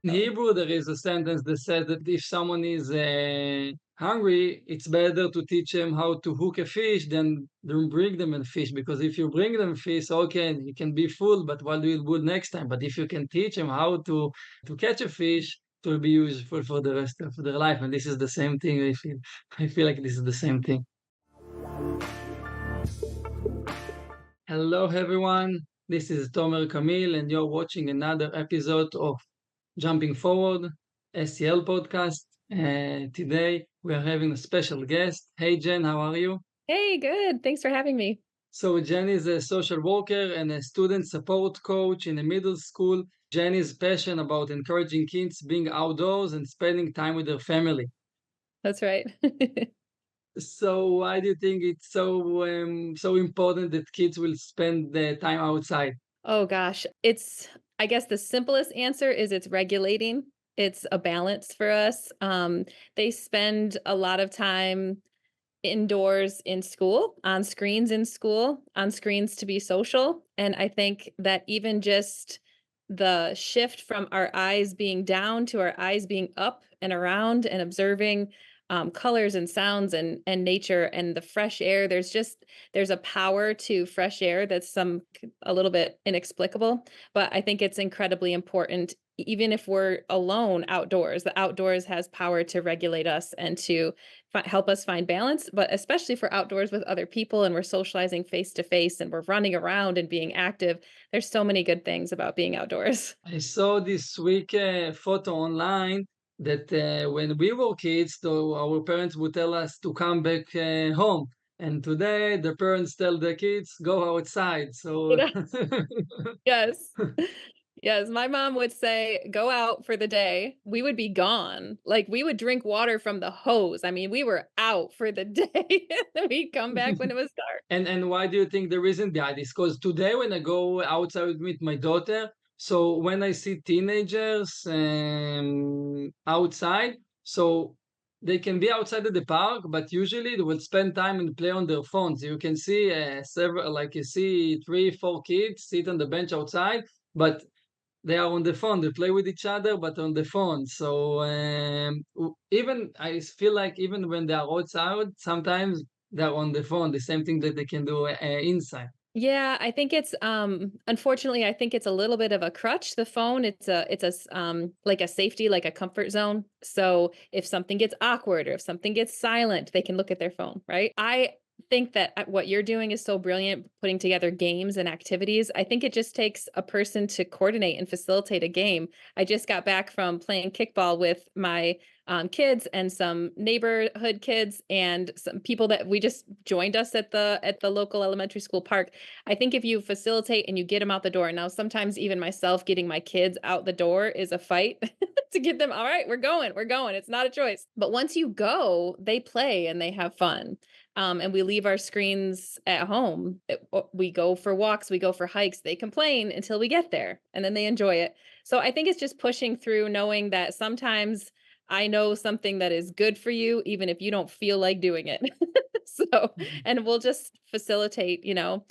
In Hebrew, there is a sentence that says that if someone is hungry, it's better to teach them how to hook a fish than bring them a fish. Because if you bring them fish, okay, you can be full, but what do you do next time? But if you can teach them how to catch a fish, it will be useful for the rest of their life. And this is the same thing. I feel. I feel like this is the same thing. Hello, everyone. This is Tomer Kamil, and you're watching another episode of Jumping Forward, SEL podcast. Today we are having a special guest. Hey, Jen, how are you? Hey, good. Thanks for having me. So, Jen is a social worker and a student support coach in a middle school. Jen is passionate about encouraging kids being outdoors and spending time with their family. That's right. So, why do you think it's so important that kids will spend the time outside? Oh gosh, I guess the simplest answer is it's regulating. It's a balance for us. They spend a lot of time indoors in school, on screens in school, on screens to be social. And I think that even just the shift from our eyes being down to our eyes being up and around and observing colors and sounds and nature and the fresh air. There's a power to fresh air that's a little bit inexplicable, but I think it's incredibly important. Even if we're alone outdoors, the outdoors has power to regulate us and to help us find balance, but especially for outdoors with other people and we're socializing face to face and we're running around and being active. There's so many good things about being outdoors. I saw this week photo online that when we were kids, though our parents would tell us to come back home, and today the parents tell the kids go outside. So Yes. Yes. Yes, my mom would say, "Go out for the day." We would be gone. Like, we would drink water from the hose. I mean, we were out for the day, and then we'd come back when it was dark. and why do you think the reason behind this? Because today when I go outside with my daughter, so when I see teenagers outside, so they can be outside of the park, but usually they will spend time and play on their phones. You can see several, like you see three, four kids sit on the bench outside, but they are on the phone. They play with each other, but on the phone. So even I feel like even when they are outside, sometimes they're on the phone. The same thing that they can do inside. Yeah, I think it's unfortunately I think it's a little bit of a crutch, the phone. Like a safety, like a comfort zone. So if something gets awkward or if something gets silent, they can look at their phone, right? I think that what you're doing is so brilliant, putting together games and activities. I think it just takes a person to coordinate and facilitate a game. I just got back from playing kickball with my kids and some neighborhood kids and some people that we just joined us at the local elementary school park. I think if you facilitate and you get them out the door, now sometimes even myself getting my kids out the door is a fight to get them, all right, we're going. It's not a choice. But once you go, they play and they have fun. And we leave our screens at home. We go for walks, we go for hikes. They complain until we get there and then they enjoy it. So I think it's just pushing through, knowing that sometimes I know something that is good for you, even if you don't feel like doing it. So, Mhm. and we'll just facilitate, and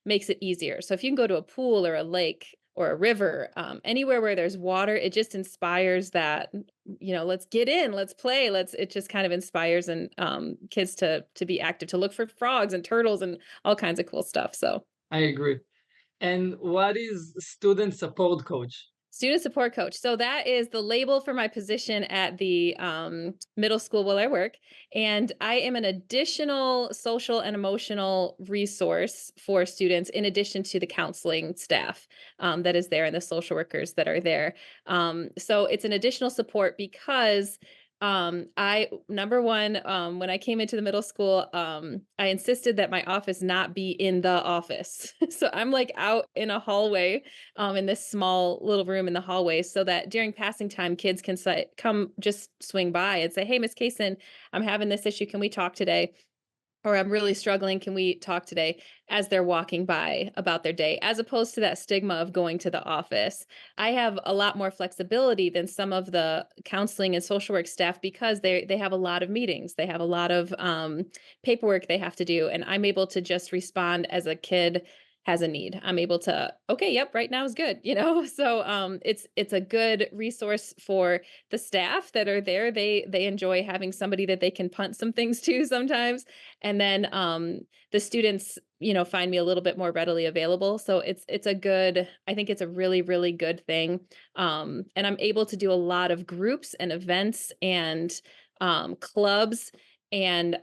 makes it easier. So if you can go to a pool or a lake or a river, anywhere where there's water, it just inspires that, let's get in, let's play, it just kind of inspires and kids to be active, to look for frogs and turtles and all kinds of cool stuff. So I agree. And what is student support coach? student support coach. So that is the label for my position at the middle school where I work. And I am an additional social and emotional resource for students, in addition to the counseling staff that is there and the social workers that are there. So it's an additional support because I number one, when I came into the middle school, I insisted that my office not be in the office. So I'm like out in a hallway, in this small little room in the hallway, so that during passing time, kids can say, come just swing by and say, "Hey, Miss Kacin, I'm having this issue. Can we talk today?" Or "I'm really struggling. Can we talk today?" as they're walking by about their day, as opposed to that stigma of going to the office. I have a lot more flexibility than some of the counseling and social work staff because they have a lot of meetings. They have a lot of paperwork they have to do. And I'm able to just respond as a kid has a need. I'm able to, okay, yep, right now is good, you know? So it's a good resource for the staff that are there. They enjoy having somebody that they can punt some things to sometimes. And then the students, you know, find me a little bit more readily available. So it's a good, I think it's a really, really good thing. And I'm able to do a lot of groups and events and clubs and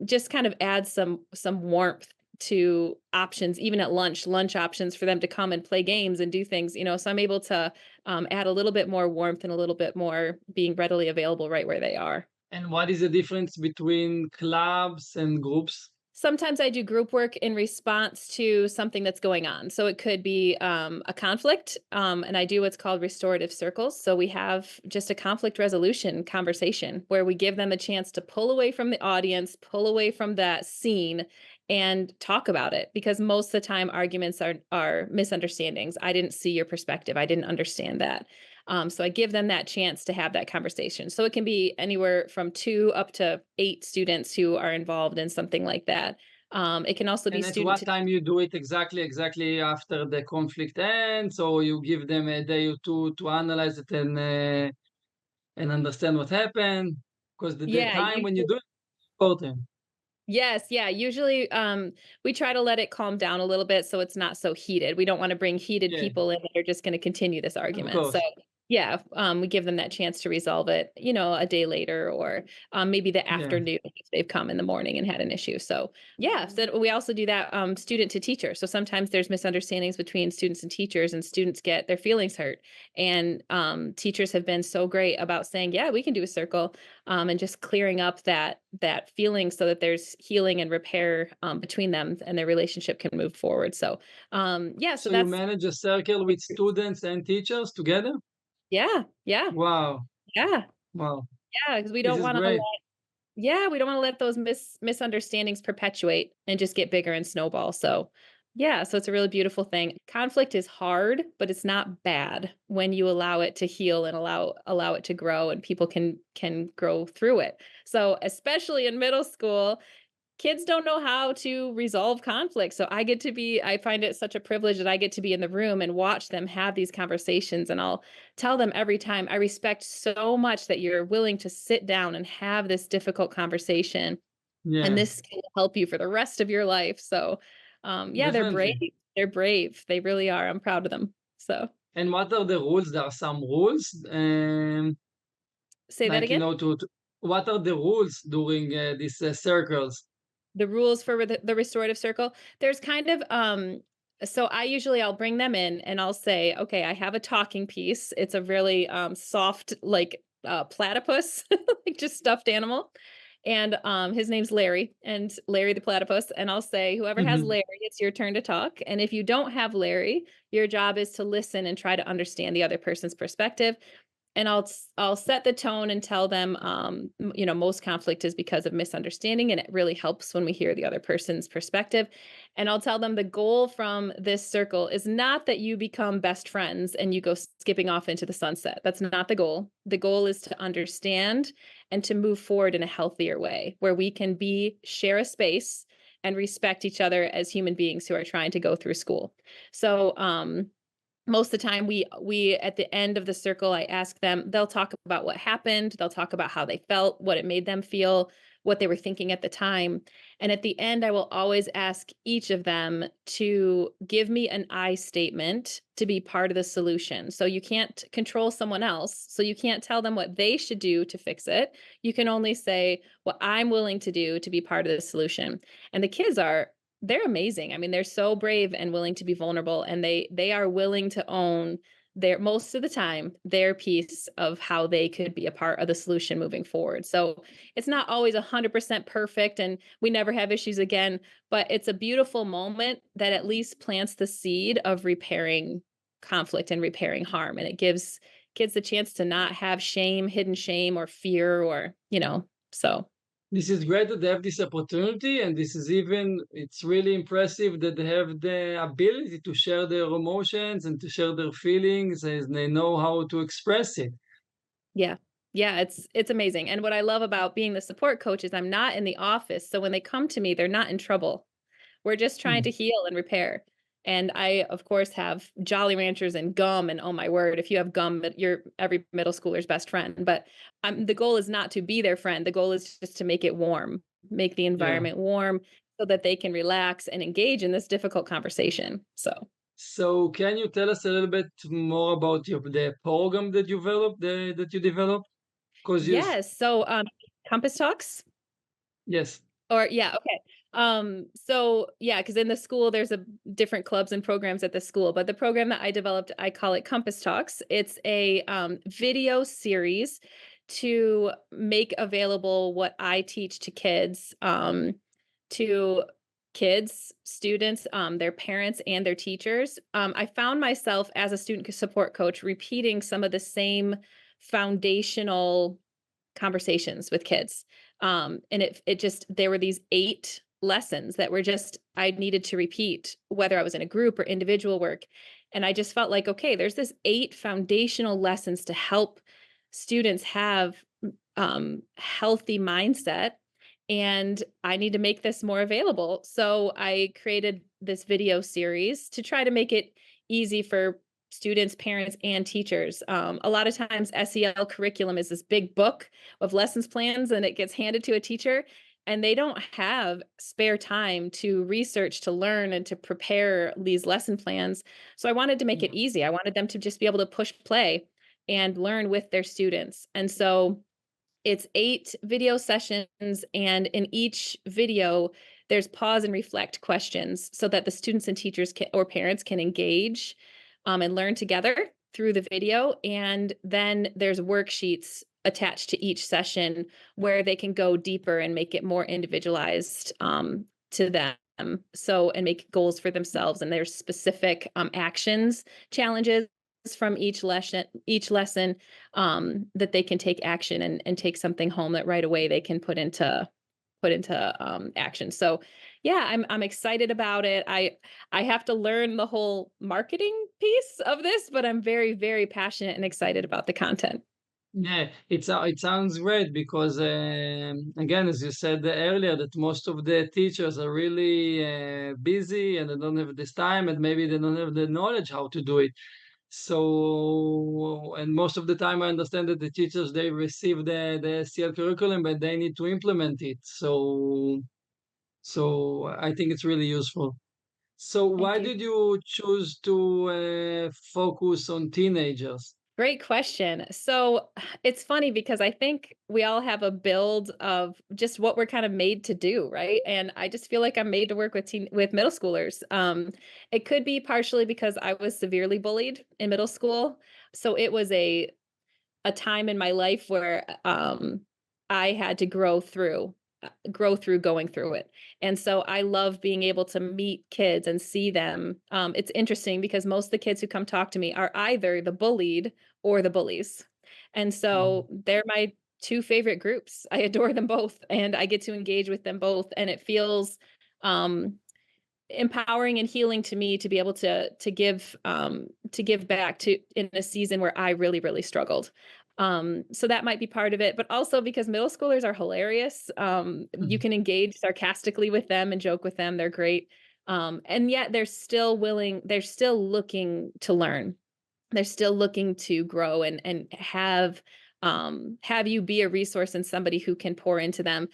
just kind of add some warmth to options, even at lunch options for them to come and play games and do things, you know. So I'm able to add a little bit more warmth and a little bit more being readily available right where they are. And what is the difference between clubs and groups? Sometimes I do group work in response to something that's going on. So it could be a conflict, and I do what's called restorative circles. So we have just a conflict resolution conversation where we give them a chance to pull away from the audience, pull away from that scene, and talk about it. Because most of the time, arguments are misunderstandings. I didn't see your perspective. I didn't understand that. So I give them that chance to have that conversation. So it can be anywhere from 2 up to 8 students who are involved in something like that. It can also be And at student what to time you do it exactly? Exactly after the conflict ends, or you give them a day or two to analyze it and understand what happened? Because the yeah, time when you usually do it is important. yes, yeah, usually, we try to let it calm down a little bit so it's not so heated. We don't wanna bring heated Yeah, people in that are just gonna continue this of argument. So, course. yeah, we give them that chance to resolve it, you know, a day later or, maybe the Yeah. afternoon if they've come in the morning and had an issue. So, yeah, so we also do that, student to teacher. So sometimes there's misunderstandings between students and teachers, and students get their feelings hurt. And, teachers have been so great about saying, "Yeah, we can do a circle," and just clearing up that feeling so that there's healing and repair between them and their relationship can move forward. So yeah, so So you that's manage a circle with students and teachers together? yeah, yeah, Wow. yeah, Wow. yeah, because we This don't is want to great. yeah, we don't want to let those misunderstandings perpetuate and just get bigger and snowball. So yeah, so it's a really beautiful thing. Conflict is hard, but it's not bad when you allow it to heal and allow it to grow and people can grow through it. So especially in middle school, kids don't know how to resolve conflict. So I find it such a privilege that I get to be in the room and watch them have these conversations. And I'll tell them every time, I respect so much that you're willing to sit down and have this difficult conversation. And Yeah, this can help you for the rest of your life. So, yeah, they're brave. definitely. They're brave. They really are. I'm proud of them. So, And what are the rules? There are some rules, say that like, again. what are the rules during these circles? The rules for the restorative circle, there's kind of, so I'll bring them in and I'll say, "Okay, I have a talking piece." It's a really, soft, like, platypus, like, just stuffed animal, and, his name's Larry, and Larry the platypus, and I'll say, "Whoever has Mhm. Larry, it's your turn to talk, and if you don't have Larry, your job is to listen and try to understand the other person's perspective, and I'll set the tone and tell them, you know, most conflict is because of misunderstanding, and it really helps when we hear the other person's perspective. And I'll tell them the goal from this circle is not that you become best friends and you go skipping off into the sunset. That's not the goal. The goal is to understand and to move forward in a healthier way where we can share a space and respect each other as human beings who are trying to go through school. So, most of the time we at the end of the circle I ask them, they'll talk about what happened, they'll talk about how they felt, what it made them feel, what they were thinking at the time, and at the end I will always ask each of them to give me an I statement to be part of the solution. So you can't control someone else, so you can't tell them what they should do to fix it. You can only say what I'm willing to do to be part of the solution. And the kids are they're amazing. I mean, they're so brave and willing to be vulnerable, and they are willing to own their most of the time their piece of how they could be a part of the solution moving forward. So it's not always 100% perfect, and we never have issues again, but it's a beautiful moment that at least plants the seed of repairing conflict and repairing harm, and it gives kids the chance to not have shame, hidden shame, or fear, or so. This is great that they have this opportunity, and it's really impressive that they have the ability to share their emotions and to share their feelings, and they know how to express it. Yeah. Yeah, it's amazing, and what I love about being the support coach is I'm not in the office, so when they come to me, they're not in trouble. We're just trying Mm. to heal and repair. And I, of course, have Jolly Ranchers and gum. And oh my word, if you have gum, you're every middle schooler's best friend. But the goal is not to be their friend. The goal is just to make it warm, make the Yeah. environment warm so that they can relax and engage in this difficult conversation. So, So can you tell us a little bit more about the program that you developed, that you developed? Because yes. So, Compass Talks. yes. Or yeah, okay. So yeah, because in the school there's a different clubs and programs at the school, but the program that I developed, I call it Compass Talks. It's a video series to make available what I teach to kids, students, their parents, and their teachers. I found myself as a student support coach repeating some of the same foundational conversations with kids. And it just there were these 8 lessons that were just I needed to repeat, whether I was in a group or individual work. And I just felt like, okay, there's this 8 foundational lessons to help students have healthy mindset. And I need to make this more available. So I created this video series to try to make it easy for students, parents, and teachers. A lot of times, SEL curriculum is this big book of lessons plans, and it gets handed to a teacher, and they don't have spare time to research, to learn, and to prepare these lesson plans. So I wanted to make it Yeah. easy. I wanted them to just be able to push play and learn with their students. And so it's 8 video sessions, and in each video, there's pause and reflect questions so that the students and teachers or parents can engage and learn together through the video. And then there's worksheets attached to each session where they can go deeper and make it more individualized to them. So, and make goals for themselves. And there's specific actions, challenges from each lesson that they can take action and take something home that right away they can put into action. So yeah, I'm excited about it. I have to learn the whole marketing piece of this, but I'm very, very passionate and excited about the content. Yeah, it sounds great because again, as you said earlier, that most of the teachers are really busy and they don't have this time, and maybe they don't have the knowledge how to do it. So, and most of the time, I understand that the teachers they receive the SEL curriculum, but they need to implement it. So I think it's really useful. So, Thank why you. did you choose to focus on teenagers? Great question. So it's funny because I think we all have a build of just what we're kind of made to do, right? And I just feel like I'm made to work with middle schoolers. It could be partially because I was severely bullied in middle school, so it was a time in my life where I had to grow through going through it. And so I love being able to meet kids and see them. It's interesting because most of the kids who come talk to me are either the bullied or the bullies. And so Mhm. they're my 2 favorite groups. I adore them both and I get to engage with them both. And it feels um, empowering and healing to me to be able to give back to in a season where I really, really struggled. So that might be part of it, but also because middle schoolers are hilarious. You can engage sarcastically with them and joke with them. They're great. And yet they're still looking to learn. They're still looking to grow and have you be a resource and somebody who can pour into them.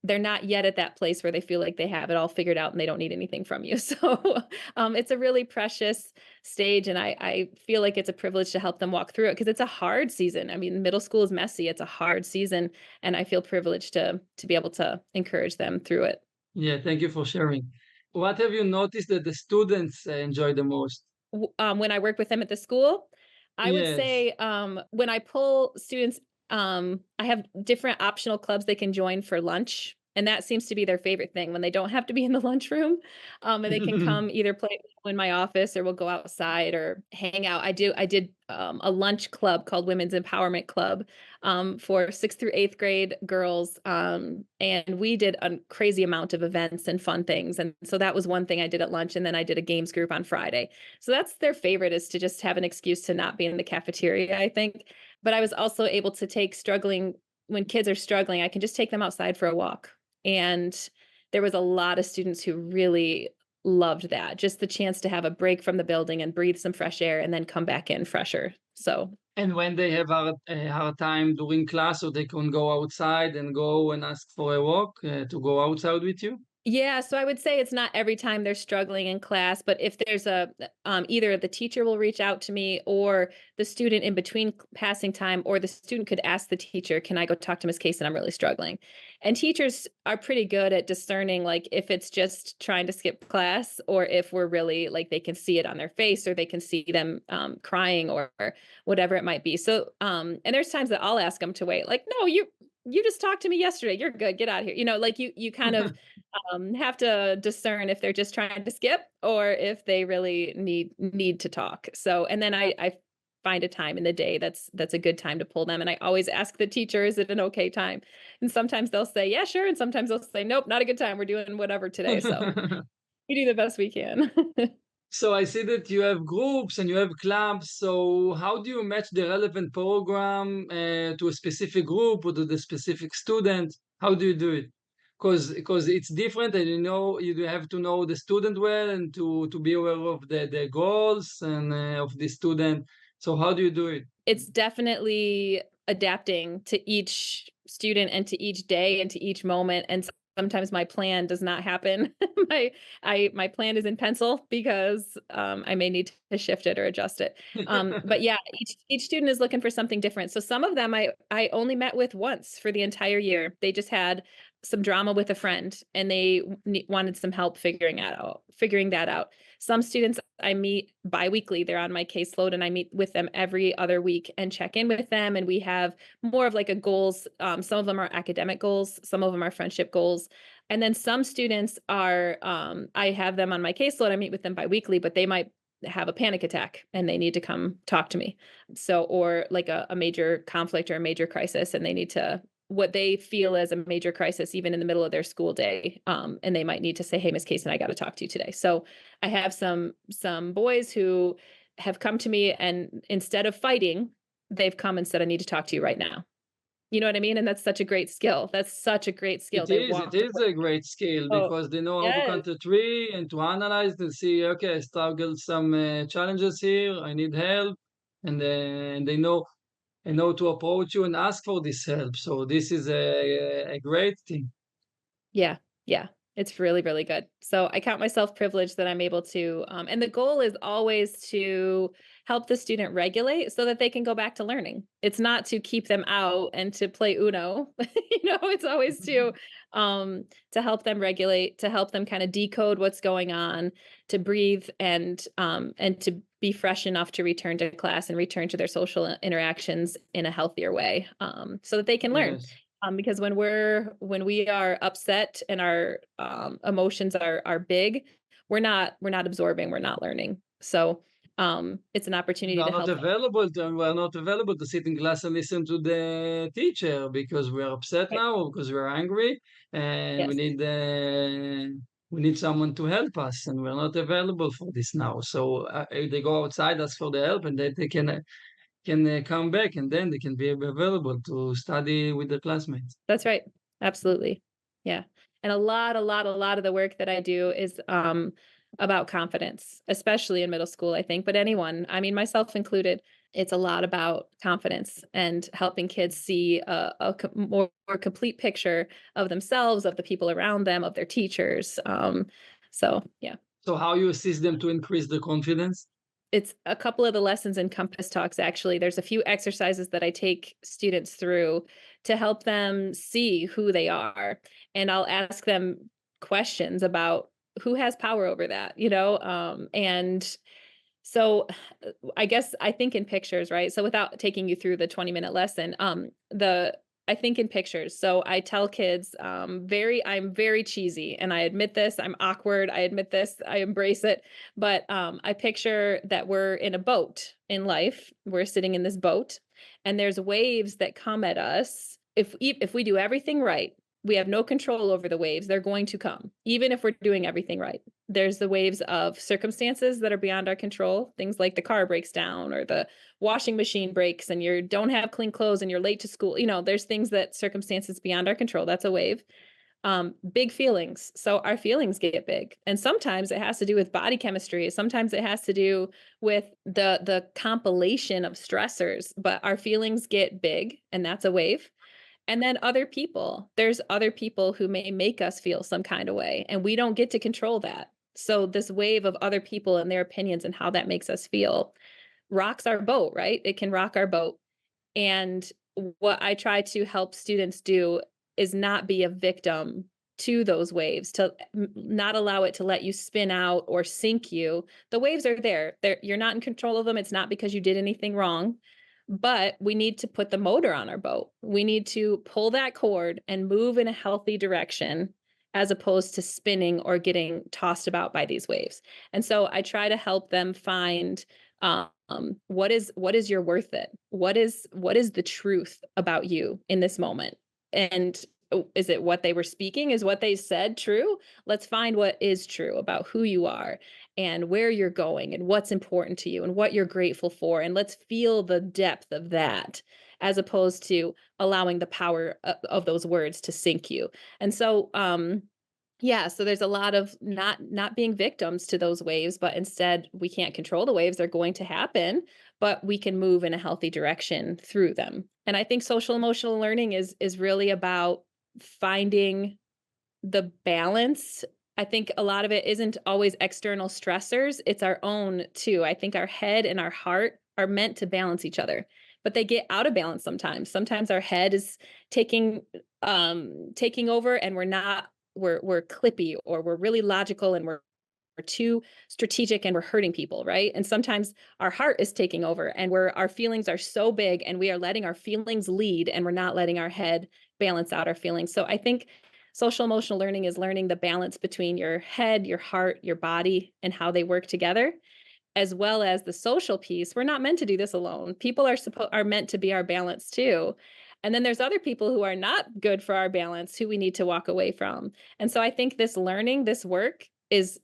They're not yet at that place where they feel like they have it all figured out and they don't need anything from you. So it's a really precious stage, and I feel like it's a privilege to help them walk through it because it's a hard season. I mean, middle school is messy. It's a hard season, and I feel privileged to be able to encourage them through it. Yeah, thank you for sharing. What have you noticed that the students enjoy the most? When I work with them at the school, I would Yes. say, when I pull students, I have different optional clubs they can join for lunch, and that seems to be their favorite thing when they don't have to be in the lunchroom, and they can come either play in my office or we'll go outside or hang out. I did a lunch club called Women's Empowerment Club for 6th through 8th grade girls, and we did a crazy amount of events and fun things. And so that was one thing I did at lunch, and then I did a games group on Friday. So that's their favorite, is to just have an excuse to not be in the cafeteria, I think. But I was also able to take struggling when kids are struggling, I can just take them outside for a walk. And there was a lot of students who really loved that. Just the chance to have a break from the building and breathe some fresh air and then come back in fresher. So And when they have a hard time during class, so they can go outside and go and ask for a walk to go outside with you? yeah, so I would say it's not every time they're struggling in class, but if there's either the teacher will reach out to me or the student in between passing time, or the student could ask the teacher, can I go talk to Miss Case and I'm really struggling? And teachers are pretty good at discerning like if it's just trying to skip class or if we're really like they can see it on their face or they can see them crying or whatever it might be. So and there's times that I'll ask them to wait, like, no, you just talked to me yesterday. You're good. Get out of here. Like you kind of have to discern if they're just trying to skip or if they really need to talk. So, and then I find a time in the day that's a good time to pull them. And I always ask the teacher, is it an okay time? And sometimes they'll say, yeah, sure. And sometimes they'll say, nope, not a good time. We're doing whatever today. So we do the best we can. So I see that you have groups and you have clubs. So how do you match the relevant program to a specific group or to the specific student? How do you do it? Because it's different, and you do have to know the student well and to be aware of the goals and of the student. So how do you do it? It's definitely adapting to each student and to each day and to each moment, and sometimes my plan does not happen. My plan is in pencil because, I may need to shift it or adjust it. But yeah, each student is looking for something different. So some of them I only met with once for the entire year. They just had some drama with a friend, and they wanted some help figuring that out. Some students I meet biweekly. They're on my caseload, and I meet with them every other week and check in with them. And we have more of like a goals. Some of them are academic goals, some of them are friendship goals. And then some students are, I have them on my caseload. I meet with them biweekly, but they might have a panic attack and they need to come talk to me. So, or like a major conflict or a major crisis, and they need to what they feel as a major crisis, even in the middle of their school day. And they might need to say, hey, Miss Case, and I got to talk to you today. So I have some boys who have come to me, and instead of fighting, they've come and said, I need to talk to you right now. You know what I mean? And that's such a great skill. That's such a great skill. They It walked is away. a great skill Oh, because they know how to yes. count to three and to analyze and see, okay, I struggle some challenges here, I need help, and they know to approach you and ask for this help. So this is a great thing. Yeah, yeah, it's really, really good. So I count myself privileged that I'm able to, and the goal is always to help the student regulate so that they can go back to learning. It's not to keep them out and to play Uno. It's always to help them regulate, to help them kind of decode what's going on, to breathe and to be fresh enough to return to class and return to their social interactions in a healthier way, so that they can learn. Yes. Because when we are upset and our emotions are big, we're not absorbing, we're not learning. So it's an opportunity to help them. We are not available to sit in class and listen to the teacher because we are upset Right. now or because we are angry and Yes, we need someone to help us, and we're not available for this now. So if they go outside, ask for the help, and then they can come back, and then they can be available to study with the classmates. that's right. Absolutely. Yeah. And a lot of the work that I do is about confidence, especially in middle school, I think, but anyone, I mean, myself included. It's a lot about confidence and helping kids see more complete picture of themselves, of the people around them, of their teachers. So yeah. So how you assist them to increase the confidence? It's a couple of the lessons in Compass Talks, actually. There's a few exercises that I take students through to help them see who they are. And I'll ask them questions about who has power over that, and so I guess I think in pictures, right? So without taking you through the 20-minute lesson, the I think in pictures. So I tell kids, I'm very cheesy, and I admit this. I'm awkward. I admit this. I embrace it. But I picture that we're in a boat in life. We're sitting in this boat, and there's waves that come at us. If we do everything right, we have no control over the waves. They're going to come, even if we're doing everything right. There's the waves of circumstances that are beyond our control, things like the car breaks down or the washing machine breaks and you don't have clean clothes and you're late to school. There's things that circumstances beyond our control. That's a wave. big feelings. So our feelings get big. And sometimes it has to do with body chemistry. Sometimes it has to do with the compilation of stressors, but our feelings get big, and that's a wave. And then there's other people who may make us feel some kind of way, and we don't get to control that. So this wave of other people and their opinions and how that makes us feel rocks our boat, right? It can rock our boat. And what I try to help students do is not be a victim to those waves, to not allow it to let you spin out or sink you. The waves are there. You're not in control of them. It's not because you did anything wrong, but we need to put the motor on our boat. We need to pull that cord and move in a healthy direction as opposed to spinning or getting tossed about by these waves. And so I try to help them find what is your worth it? What is the truth about you in this moment? And is it what they were speaking? Is what they said true? Let's find what is true about who you are and where you're going and what's important to you and what you're grateful for. And let's feel the depth of that as opposed to allowing the power of those words to sink you. And so yeah, so there's a lot of not being victims to those waves, but instead we can't control the waves, they're going to happen, but we can move in a healthy direction through them. And I think social emotional learning is really about finding the balance. I think a lot of it isn't always external stressors, it's our own too. I think our head and our heart are meant to balance each other, but they get out of balance sometimes. Sometimes our head is taking taking over and we're clippy or we're really logical and we're too strategic and we're hurting people, right? And sometimes our heart is taking over and our feelings are so big and we are letting our feelings lead and we're not letting our head balance out our feelings. So I think social emotional learning is learning the balance between your head, your heart, your body, and how they work together, as well as the social piece. We're not meant to do this alone. People are meant to be our balance too. And then there's other people who are not good for our balance who we need to walk away from. And so I think this learning, this work is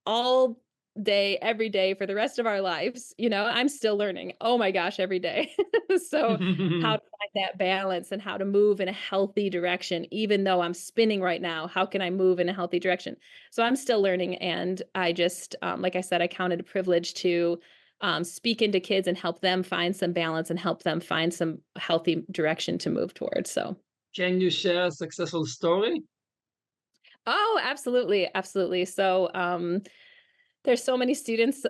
all day, every day for the rest of our lives. You know, I'm still learning. Oh my gosh, every day. So how to find that balance and how to move in a healthy direction, even though I'm spinning right now, how can I move in a healthy direction? So I'm still learning. And I just, like I said, I count it a privilege to speak into kids and help them find some balance and help them find some healthy direction to move towards. So, Can you share a successful story? oh, absolutely. Absolutely. So, there's so many students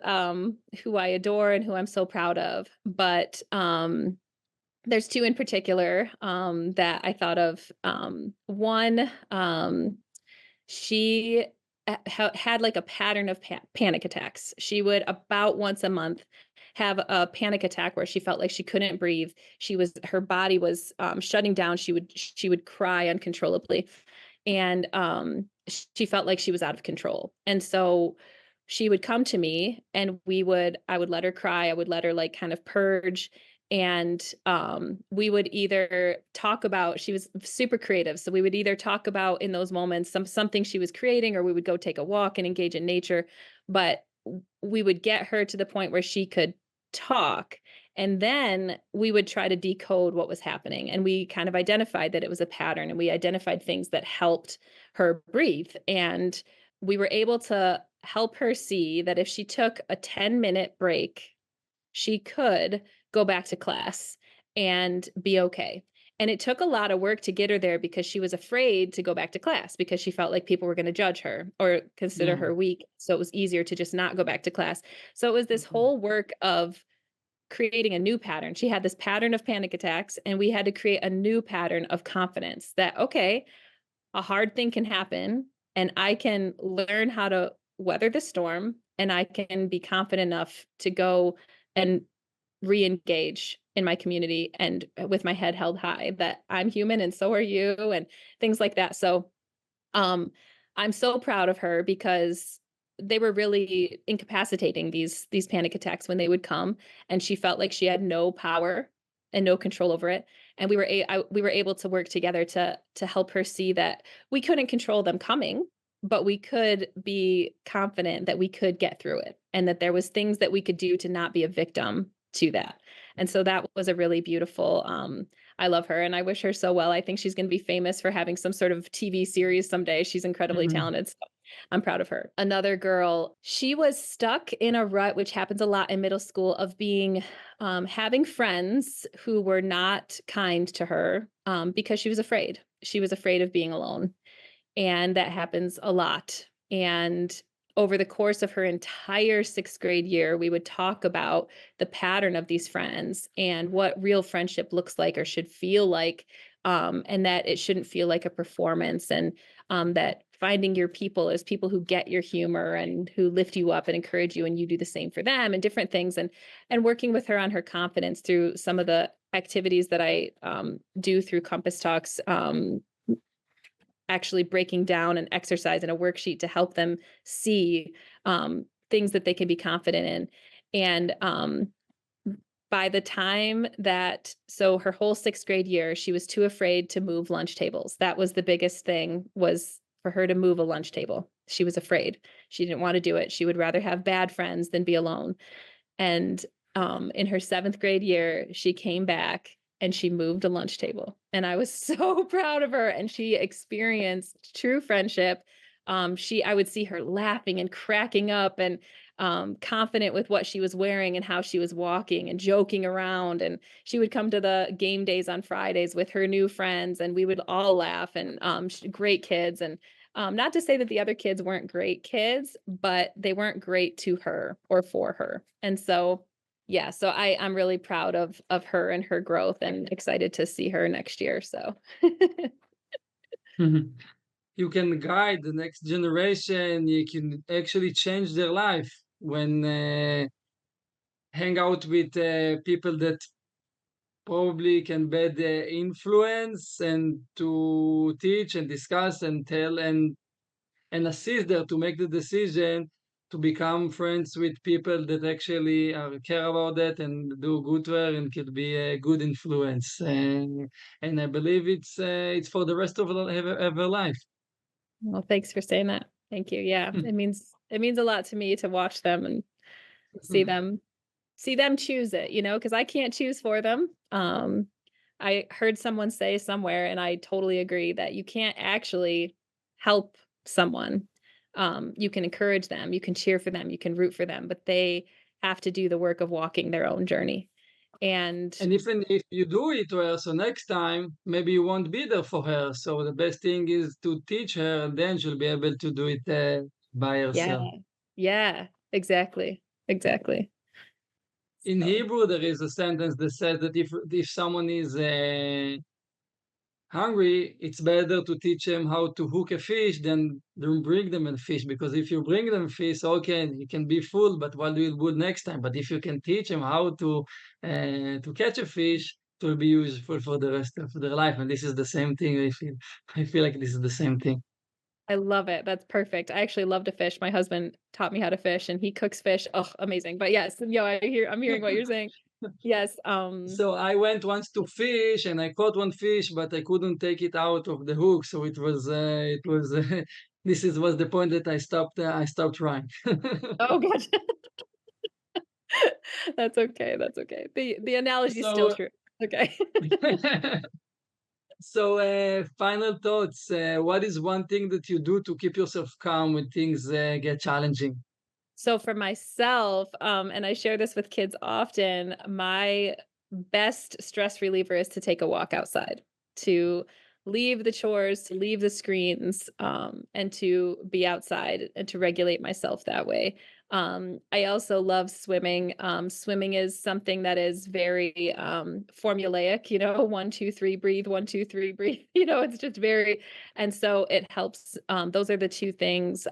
who I adore and who I'm so proud of, but there's two in particular that I thought of. One, she had like a pattern of panic attacks. She would about once a month have a panic attack where she felt like she couldn't breathe. Her body was shutting down. She would cry uncontrollably, and she felt like she was out of control. And so she would come to me, and I would let her cry. I would let her like kind of purge, and we would either talk about, she was super creative, so we would either talk about in those moments something she was creating, or we would go take a walk and engage in nature. But we would get her to the point where she could talk, and then we would try to decode what was happening, and we kind of identified that it was a pattern, and we identified things that helped her breathe. And we were able to help her see that if she took a 10-minute break, she could go back to class and be okay. And it took a lot of work to get her there because she was afraid to go back to class because she felt like people were going to judge her or consider Mm, her weak. So it was easier to just not go back to class. So it was this mhm. whole work of creating a new pattern. She had this pattern of panic attacks, and we had to create a new pattern of confidence that, okay, a hard thing can happen and I can learn how to weather the storm, and I can be confident enough to go and re-engage in my community and with my head held high that I'm human and so are you, and things like that. So um I'm so proud of her because they were really incapacitating, these panic attacks when they would come, and she felt like she had no power and no control over it. And we were able to work together to help her see that we couldn't control them coming, but we could be confident that we could get through it and that there was things that we could do to not be a victim to that. And so that was a really beautiful I love her and I wish her so well. I think she's gonna be famous for having some sort of TV series someday. She's incredibly Mhm. talented, so I'm proud of her. Another girl, she was stuck in a rut, which happens a lot in middle school, of being having friends who were not kind to her because she was afraid. She was afraid of being alone. And that happens a lot. And over the course of her entire 6th grade year, we would talk about the pattern of these friends and what real friendship looks like or should feel like, and that it shouldn't feel like a performance, and that finding your people is people who get your humor and who lift you up and encourage you, and you do the same for them, and different things. And working with her on her confidence through some of the activities that I do through Compass Talks, actually breaking down an exercise in a worksheet to help them see things that they can be confident in. And by the time that, so her whole 6th grade year, she was too afraid to move lunch tables. That was the biggest thing, was for her to move a lunch table. She was afraid. She didn't want to do it. She would rather have bad friends than be alone. And in her 7th grade year, she came back and she moved a lunch table. And I was so proud of her. And she experienced true friendship. I would see her laughing and cracking up and confident with what she was wearing and how she was walking and joking around. And she would come to the game days on Fridays with her new friends, and we would all laugh. And great kids. And not to say that the other kids weren't great kids, but they weren't great to her or for her. And so, yeah, so I'm really proud of her and her growth and excited to see her next year. So Mhm. You can guide the next generation. You can actually change their life when hang out with people that probably can be the influence, and to teach and discuss and tell and assist there to make the decision to become friends with people that actually care about that and do good work and could be a good influence. And I believe it's for the rest of her life. well, thanks for saying that. Thank you. Yeah, it means a lot to me to watch them and see them see them choose it, because I can't choose for them. I heard someone say somewhere, and I totally agree, that you can't actually help someone. You can encourage them, you can cheer for them, you can root for them, but they have to do the work of walking their own journey. And And even if you do it well, so next time maybe you won't be there for her. So the best thing is to teach her, and then she'll be able to do it by yeah, herself. yeah, exactly, exactly. In So Hebrew, there is a sentence that says that if someone is hungry, it's better to teach them how to hook a fish than bring them a fish. Because if you bring them fish, okay, you can be full, but what do you do next time? But if you can teach them how to catch a fish, it will be useful for the rest of their life. And this is the same thing. I feel like this is the same thing. I love it. That's perfect. I actually love to fish. My husband taught me how to fish and he cooks fish. Oh, amazing. But yes, I'm hearing what you're saying. Yes. So I went once to fish and I caught one fish, but I couldn't take it out of the hook. So it was this is was the point that I stopped trying. Oh gosh. That's okay. That's okay. The analogy is still So true. Okay. so final thoughts. What is one thing that you do to keep yourself calm when things get challenging? So for myself, and I share this with kids often, my best stress reliever is to take a walk outside, to leave the chores, to leave the screens, and to be outside and to regulate myself that way. I also love swimming. Swimming is something that is very formulaic, 1, 2, 3, breathe, 1, 2, 3, breathe. It's just very, and so it helps. Those are the two things.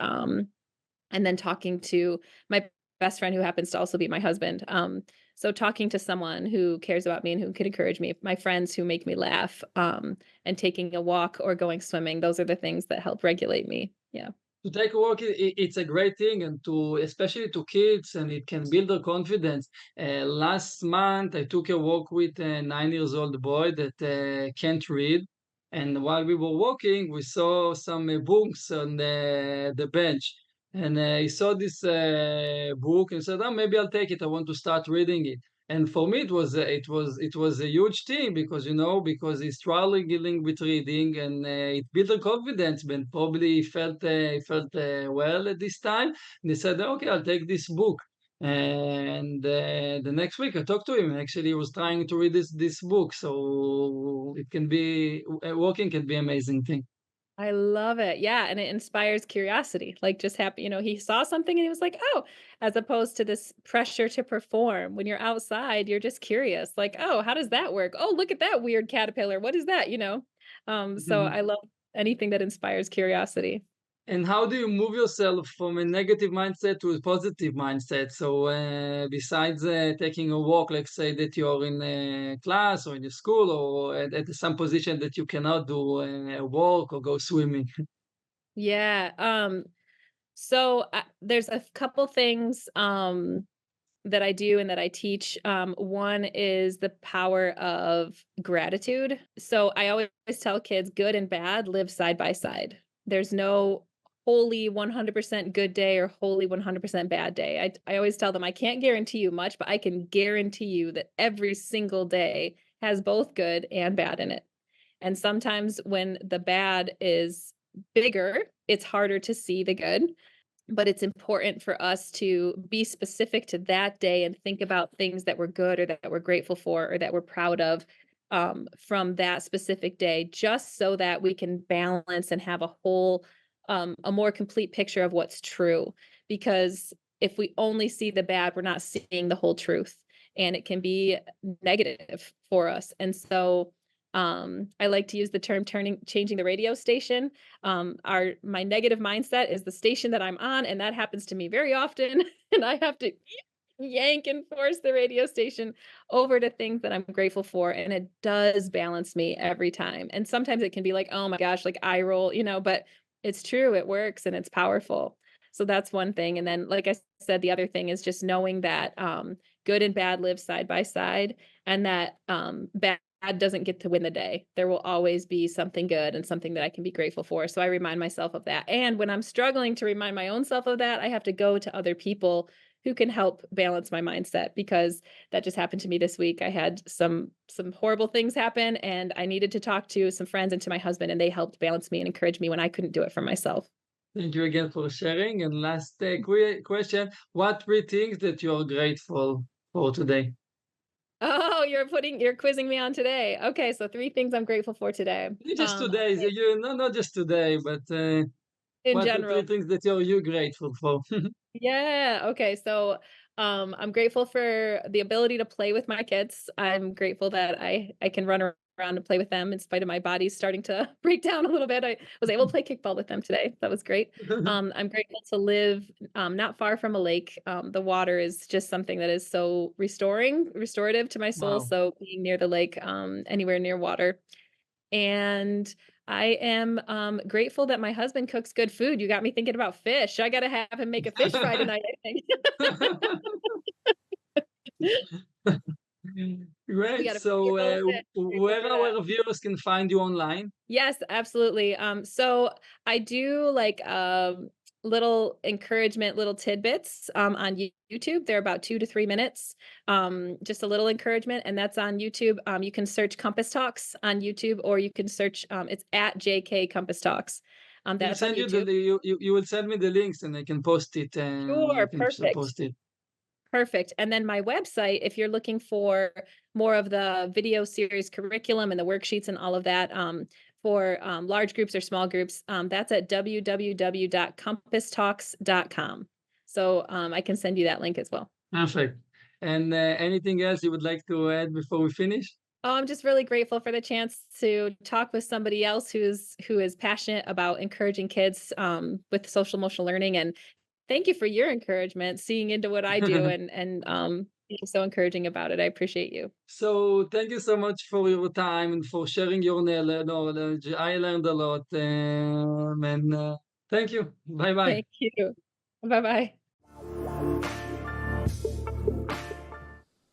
And then talking to my best friend who happens to also be my husband. So talking to someone who cares about me and who can encourage me, my friends who make me laugh, and taking a walk or going swimming, those are the things that help regulate me. Yeah. To take a walk, it's a great thing, and to especially to kids, and it can build their confidence. Last month, I took a walk with a 9 years old boy that can't read, and while we were walking, we saw some books on the bench, and he saw this book and said, "Oh, maybe I'll take it. I want to start reading it." And for me, it was a huge thing because because he's struggling with reading, and it built a confidence. But probably he felt well at this time. And he said, "Okay, I'll take this book." And the next week, I talked to him. And actually, he was trying to read this book. So it can be walking can be amazing thing. I love it. Yeah, and it inspires curiosity. Like just happy, he saw something and he was like, "Oh," as opposed to this pressure to perform. When you're outside, you're just curious. Like, "Oh, how does that work? Oh, look at that weird caterpillar. What is that?" So I love anything that inspires curiosity. And how do you move yourself from a negative mindset to a positive mindset? So, besides taking a walk, like say that you're in a class or in a school or at some position that you cannot do a walk or go swimming. Yeah. So there's a couple things that I do and that I teach. One is the power of gratitude. So I always tell kids good and bad live side by side. There's no wholly 100% good day or wholly 100% bad day. I always tell them I can't guarantee you much, but I can guarantee you that every single day has both good and bad in it. And sometimes when the bad is bigger, it's harder to see the good, but it's important for us to be specific to that day and think about things that we're good or that we're grateful for or that we're proud of from that specific day, just so that we can balance and have a more complete picture of what's true. Because if we only see the bad, we're not seeing the whole truth, and it can be negative for us. And so I like to use the term changing the radio station. My negative mindset is the station that I'm on, and that happens to me very often. And I have to yank and force the radio station over to things that I'm grateful for. And it does balance me every time. And sometimes it can be like, oh my gosh, like eye roll, but it's true, it works and it's powerful. So that's one thing. And then, like I said, the other thing is just knowing that good and bad live side by side, and that bad doesn't get to win the day. There will always be something good and something that I can be grateful for. So I remind myself of that. And when I'm struggling to remind my own self of that, I have to go to other people who can help balance my mindset, because that just happened to me this week. I had some horrible things happen and I needed to talk to some friends and to my husband, and they helped balance me and encourage me when I couldn't do it for myself. Thank you again for sharing. And last question: what three things that you are grateful for today? Oh, you're quizzing me on today. Okay, so 3 things I'm grateful for today. Just today, Okay, not just today, but in what the three general. things that you grateful for? Yeah, okay, so, I'm grateful for the ability to play with my kids. I'm grateful that I can run around and play with them in spite of my body starting to break down a little bit. I was able to play kickball with them today. That was great. I'm grateful to live, not far from a lake. The water is just something that is so restorative to my soul, Wow. so being near the lake, anywhere near water. And I am, grateful that my husband cooks good food. You got me thinking about fish. I gotta have him make a fish fry tonight, I think. We Great. got a So, big old fish. Grateful where for that. our viewers can find you online? Yes, absolutely. So I do like little encouragement, little tidbits on YouTube. They're about 2 to 3 minutes. Just a little encouragement, and that's on YouTube. You can search Compass Talks on YouTube, or you can search it's at JK Compass Talks. We'll That's on send you the YouTube. you will send me the links and I can post it. I Sure, can perfect. post it. Perfect. And then my website, if you're looking for more of the video series curriculum and the worksheets and all of that, for large groups or small groups, that's at www.compasstalks.com. So I can send you that link as well. Perfect. And anything else you would like to add before we finish? Oh, I'm just really grateful for the chance to talk with somebody else who is passionate about encouraging kids with social emotional learning. And thank you for your encouragement, seeing into what I do, and being so encouraging about it. I appreciate you. So thank you so much for your time and for sharing your knowledge. I learned a lot, and thank you. Bye bye. Thank you. Bye bye.